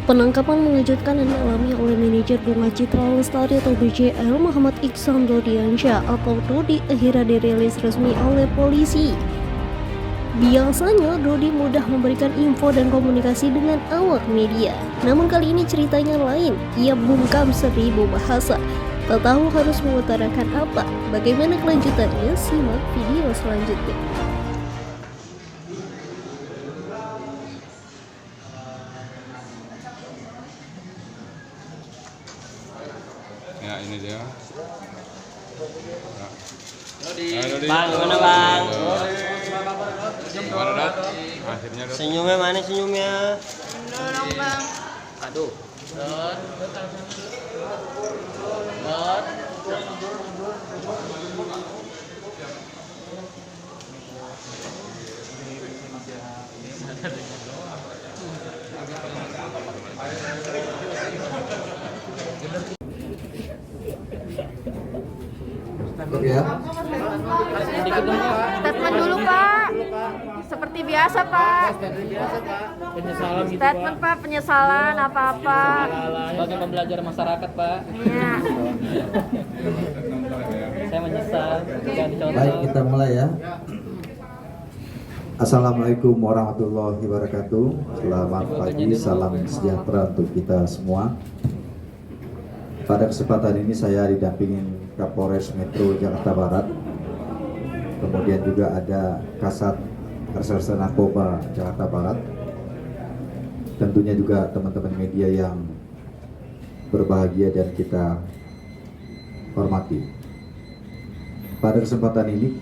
Penangkapan mengejutkan yang dialami oleh manajer Bunga Citra Lestari atau BCL Muhammad Iksan Rodiansyah atau Dodi akhirnya dirilis resmi oleh polisi. Biasanya Dodi mudah memberikan info dan komunikasi dengan awak media. Namun kali ini ceritanya lain, ia bungkam 1000 bahasa. Tak tahu harus mengutarakan apa. Bagaimana kelanjutannya? Simak video selanjutnya. Ya ini dia. Bang, gimana bang? Gimana Dot? Akhirnya Dot. Senyumnya mana senyumnya? Dorong bang. Aduh. Statement dulu pak. Seperti biasa pak. Penyesalan gitu Statement pak, penyesalan apa-apa. sebagai pembelajar masyarakat Pak. Iya. Saya menyesal jika dicontoh. Baik, kita mulai ya. Assalamualaikum warahmatullahi wabarakatuh. Selamat pagi, salam sejahtera untuk kita semua. Pada kesempatan ini saya didampingin Kapolres Metro Jakarta Barat. Kemudian juga ada Kasat Reserse Narkoba Jakarta Barat. Tentunya juga teman-teman media yang berbahagia dan kita hormati. Pada kesempatan ini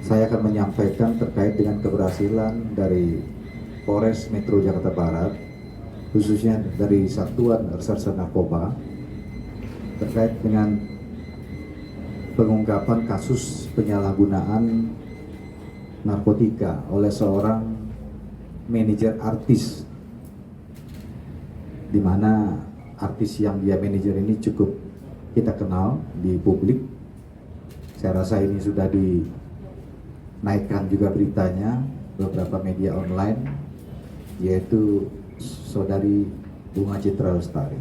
saya akan menyampaikan terkait dengan keberhasilan dari Polres Metro Jakarta Barat, khususnya dari Satuan Reserse Narkoba, terkait dengan pengungkapan kasus penyalahgunaan narkotika oleh seorang manajer artis, di mana artis yang dia manajer ini cukup kita kenal di publik. Saya rasa ini sudah dinaikkan juga beritanya beberapa media online, yaitu saudari Bunga Citra Lestari.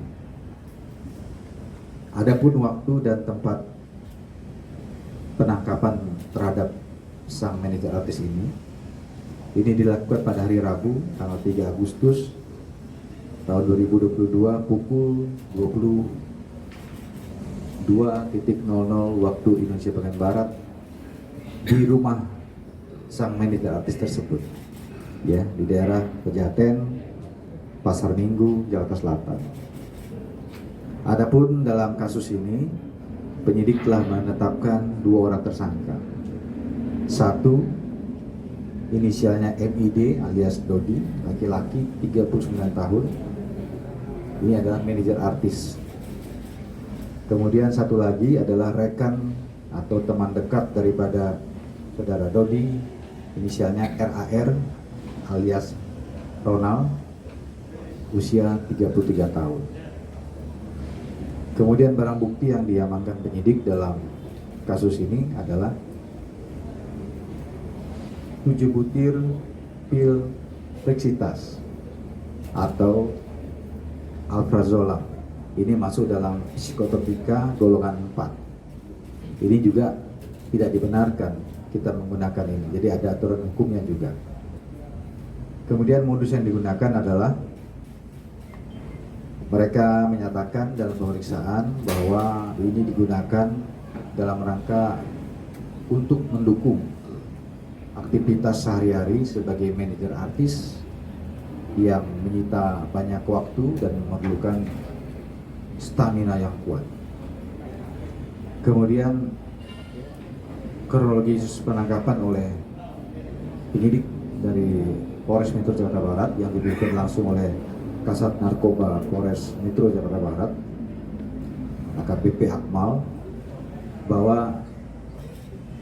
Adapun waktu dan tempat penangkapan terhadap sang manajer artis ini dilakukan pada hari Rabu tanggal 3 Agustus tahun 2022 pukul 22.00 waktu Indonesia bagian Barat di rumah sang manajer artis tersebut, ya, di daerah Pejaten, Pasar Minggu, Jakarta Selatan. Adapun dalam kasus ini, penyidik telah menetapkan 2 orang tersangka. Satu, inisialnya MID alias Dodi, laki-laki 39 tahun. Ini adalah manajer artis. Kemudian satu lagi adalah rekan atau teman dekat daripada saudara Dodi, inisialnya RAR alias Ronald, usia 33 tahun. Kemudian barang bukti yang diamankan penyidik dalam kasus ini adalah 7 butir pil Flexitas atau Alprazolam. Ini masuk dalam psikotropika golongan 4. Ini juga tidak dibenarkan kita menggunakan ini. Jadi ada aturan hukumnya juga. Kemudian modus yang digunakan adalah mereka menyatakan dalam pemeriksaan bahwa ini digunakan dalam rangka untuk mendukung aktivitas sehari-hari sebagai manajer artis yang menyita banyak waktu dan memerlukan stamina yang kuat. Kemudian kronologi penangkapan oleh penyidik dari Polres Metro Jakarta Barat yang dipimpin langsung oleh Kasat Narkoba Polres Metro Jakarta Barat, AKBP Akmal, bahwa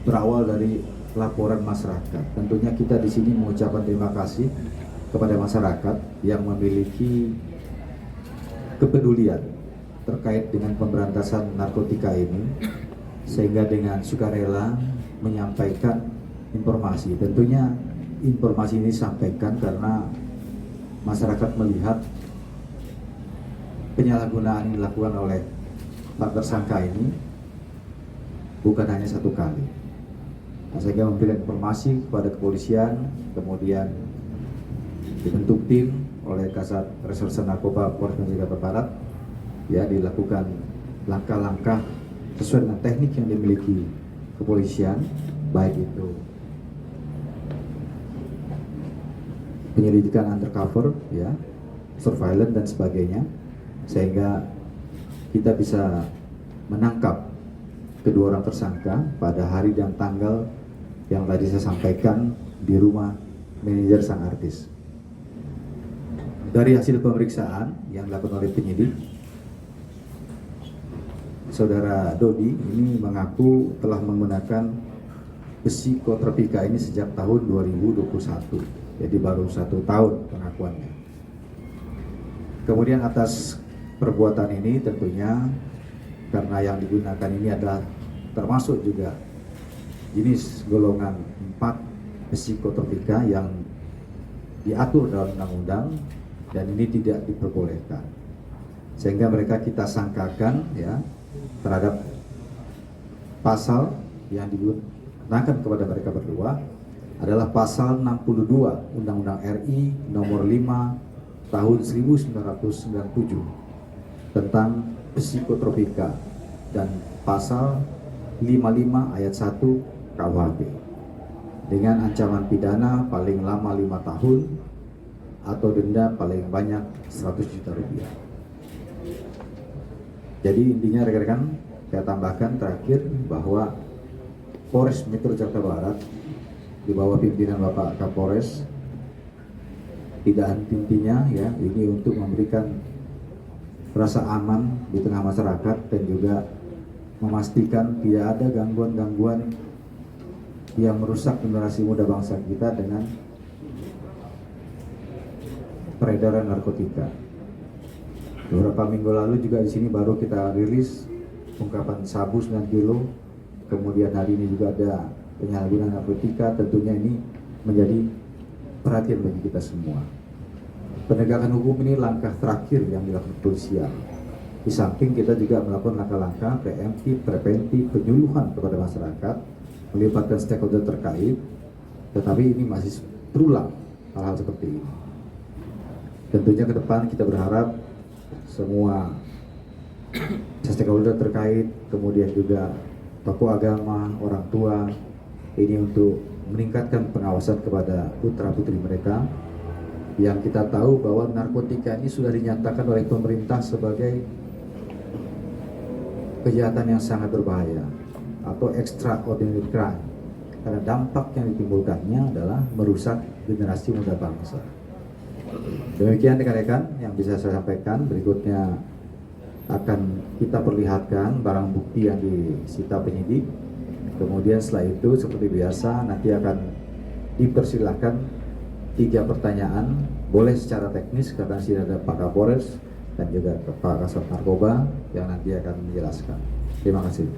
berawal dari laporan masyarakat. Tentunya kita di sini mengucapkan terima kasih kepada masyarakat yang memiliki kepedulian terkait dengan pemberantasan narkotika ini, sehingga dengan sukarela menyampaikan informasi. Tentunya informasi ini disampaikan karena masyarakat melihat penyalahgunaan yang dilakukan oleh Pak tersangka ini bukan hanya satu kali. Nah, sehingga memberikan informasi kepada kepolisian, kemudian dibentuk tim oleh Kasat Reserse Narkoba Polres Metro Jakarta Barat, ya, dilakukan langkah-langkah sesuai dengan teknik yang dimiliki kepolisian, baik itu penyelidikan undercover, ya, surveillance dan sebagainya, sehingga kita bisa menangkap kedua orang tersangka pada hari dan tanggal yang tadi saya sampaikan di rumah manajer sang artis. Dari hasil pemeriksaan yang dilakukan oleh penyidik, Saudara Dodi ini mengaku telah menggunakan psikotropika ini sejak tahun 2021, jadi baru 1 tahun pengakuannya. Kemudian atas perbuatan ini tentunya karena yang digunakan ini adalah termasuk juga jenis golongan 4 psikotropika yang diatur dalam undang-undang dan ini tidak diperbolehkan, sehingga mereka kita sangkakan, ya, terhadap pasal yang digunakan kepada mereka berdua adalah pasal 62 Undang-Undang RI nomor 5 tahun 1997 tentang psikotropika dan pasal 55 ayat 1 KUHP dengan ancaman pidana paling lama 5 tahun atau denda paling banyak 100 juta rupiah. Jadi intinya rekan-rekan, saya tambahkan terakhir bahwa Polres Metro Jakarta Barat di bawah pimpinan Bapak Kapolres tidak henti-hentinya, ya, ini untuk memberikan rasa aman di tengah masyarakat dan juga memastikan tidak ada gangguan-gangguan yang merusak generasi muda bangsa kita dengan peredaran narkotika. Beberapa minggu lalu juga di sini baru kita rilis ungkapan sabu 9 kilo. Kemudian hari ini juga ada penyalahgunaan narkotika. Tentunya ini menjadi perhatian bagi kita semua. Penegakan hukum ini langkah terakhir yang dilakukan kepolisian. Di samping kita juga melakukan langkah-langkah preemptif, preventif, penyuluhan kepada masyarakat, melibatkan stakeholder terkait. Tetapi ini masih berulang hal-hal seperti ini. Tentunya ke depan kita berharap semua stakeholder terkait, kemudian juga tokoh agama, orang tua, ini untuk meningkatkan pengawasan kepada putra-putri mereka, yang kita tahu bahwa narkotika ini sudah dinyatakan oleh pemerintah sebagai kejahatan yang sangat berbahaya atau extraordinary crime, karena dampak yang ditimbulkannya adalah merusak generasi muda bangsa. Demikian rekan-rekan yang bisa saya sampaikan. Berikutnya akan kita perlihatkan barang bukti yang disita penyidik. Kemudian setelah itu seperti biasa nanti akan dipersilahkan 3 pertanyaan, boleh secara teknis karena sini ada Pak Kapolres dan juga Pak Kasat Narkoba yang nanti akan menjelaskan. Terima kasih.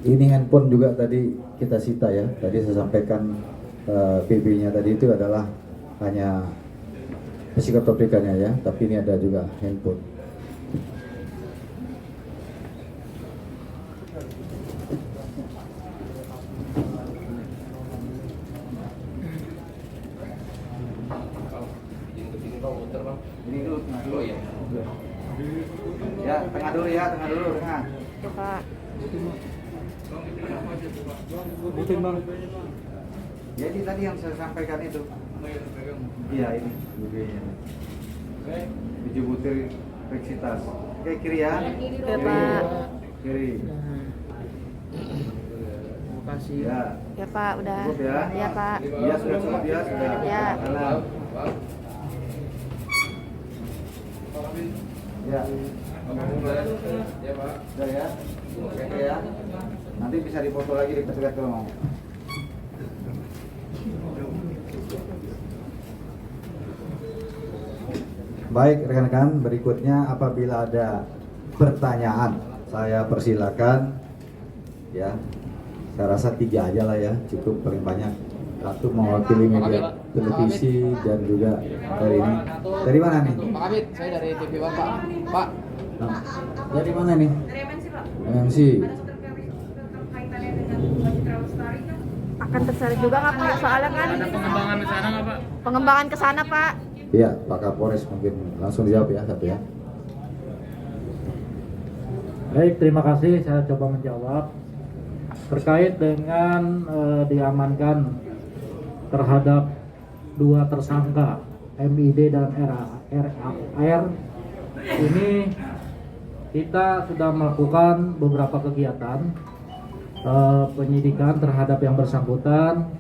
Ini handphone juga tadi kita sita, ya. Tadi saya sampaikan BB-nya tadi itu adalah hanya psikotropikanya, ya, tapi ini ada juga handphone. Ini dulu, tengah dulu ya. Ya, tengah dulu ya, tengah dulu, tengah. Tuh, Pak. Butin bang. Jadi tadi yang saya sampaikan itu. Iya, ini BB-nya. 7 butir Rexitas. Oke, kiri ya. Oke, Pak. Kiri. kasih. Ya, Ya Pak, udah. cukup ya. Ya Pak. Ya sudah cukup ya, sudah. Ya. Salam. Ya. Sudah ya. Oke ya. Nanti bisa dipoto lagi di petugas kalau mau. Baik rekan-rekan, berikutnya apabila ada pertanyaan saya persilakan ya. Saya rasa 3 aja lah ya, cukup paling banyak. Satu mewakili media televisi dan juga dari ini. Dari mana nih? Pak Kabit, saya dari TV Bapak. Pak, Nah, dari mana nih? Dari MNC Pak. MNC. Ada kaitannya dengan Wajib Travel Story kan? Akan tertarik juga nggak Pak? Soalnya kan ada pengembangan di sana nggak Pak? pengembangan ke sana Pak. Iya, Pak Kapolres mungkin langsung dijawab ya satu ya. Baik, terima kasih. Saya coba menjawab terkait dengan diamankan terhadap 2 tersangka MID dan RAR. Ini kita sudah melakukan beberapa kegiatan penyidikan terhadap yang bersangkutan.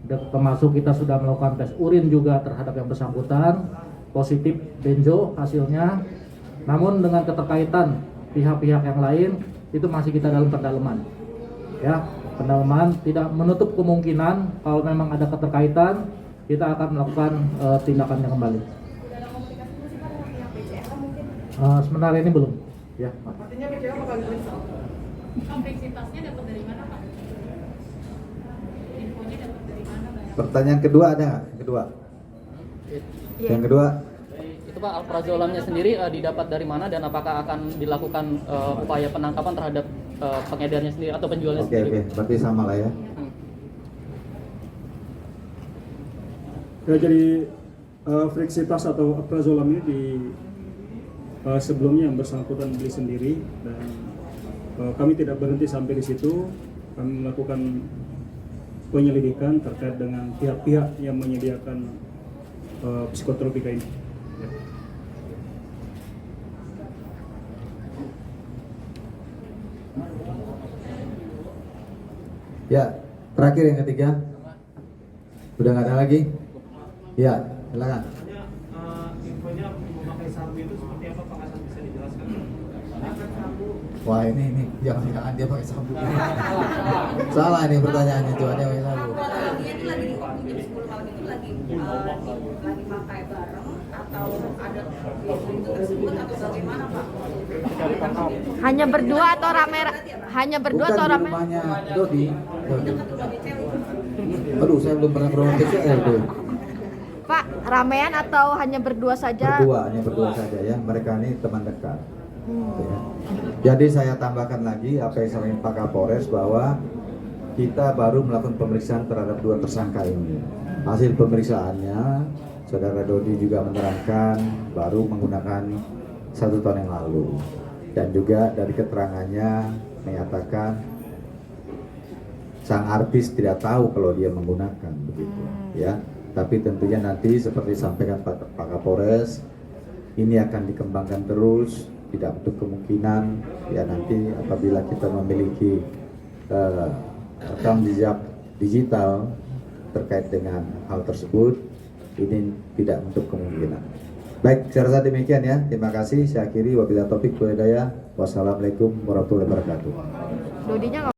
Termasuk kita sudah melakukan tes urin juga terhadap yang bersangkutan, positif benzo hasilnya. Namun dengan keterkaitan pihak-pihak yang lain itu masih kita dalam pendalaman. Ya, pendalaman tidak menutup kemungkinan kalau memang ada keterkaitan kita akan melakukan tindakannya kembali. Sementara ini belum. Ya. Artinya BCA bakal diperiksa. Kompleksitasnya dapat dari mana Pak? Infonya dapat dari mana Pak? Pertanyaan kedua ada nggak? Kedua. Yang kedua, Itu Pak, alprazolamnya sendiri didapat dari mana dan apakah akan dilakukan upaya penangkapan terhadap pengedarnya sendiri atau penjualnya oke sendiri? berarti sama lah ya. Ya, jadi fleksitas atau alprazolam ini di sebelumnya yang bersangkutan beli sendiri dan kami tidak berhenti sampai di situ. Kami melakukan penyelidikan terkait dengan pihak-pihak yang menyediakan psikotropika ini. Ya, terakhir yang ketiga. Udah nggak ada lagi? Ya, silakan. Infonya memakai sabu itu seperti apa Pak Hasan, bisa dijelaskan? Wah ini jangan dia pakai sabu. Salah ini pertanyaannya tuh, ada pakai sabu. Dia ini lagi di waktu jam 10 malam itu lagi pakai bareng atau ada itu tersebut atau bagaimana Pak? Hanya berdua atau rame? Hanya berdua Bukan atau di rame? rumahnya Dodi. Dekat rumah BCA. Aduh, saya belum pernah ke rumah BCL tuh. Pak, ramean atau hanya berdua saja? Hanya berdua saja ya. Mereka ini teman dekat. Ya. Jadi saya tambahkan lagi apa yang disampaikan Pak Kapolres bahwa kita baru melakukan pemeriksaan terhadap 2 tersangka ini. Hasil pemeriksaannya, Saudara Dodi juga menerangkan baru menggunakan 1 tahun yang lalu. Dan juga dari keterangannya menyatakan sang artis tidak tahu kalau dia menggunakan begitu, ya. Tapi tentunya nanti seperti disampaikan Pak Kapolres, ini akan dikembangkan terus, tidak untuk kemungkinan ya nanti apabila kita memiliki rekam jejak digital terkait dengan hal tersebut, ini tidak untuk kemungkinan. Baik, saya rasa demikian ya. Terima kasih. Saya akhiri. Wabillahi taufik wal hidayah. Wassalamualaikum warahmatullahi wabarakatuh. Dodinya nggak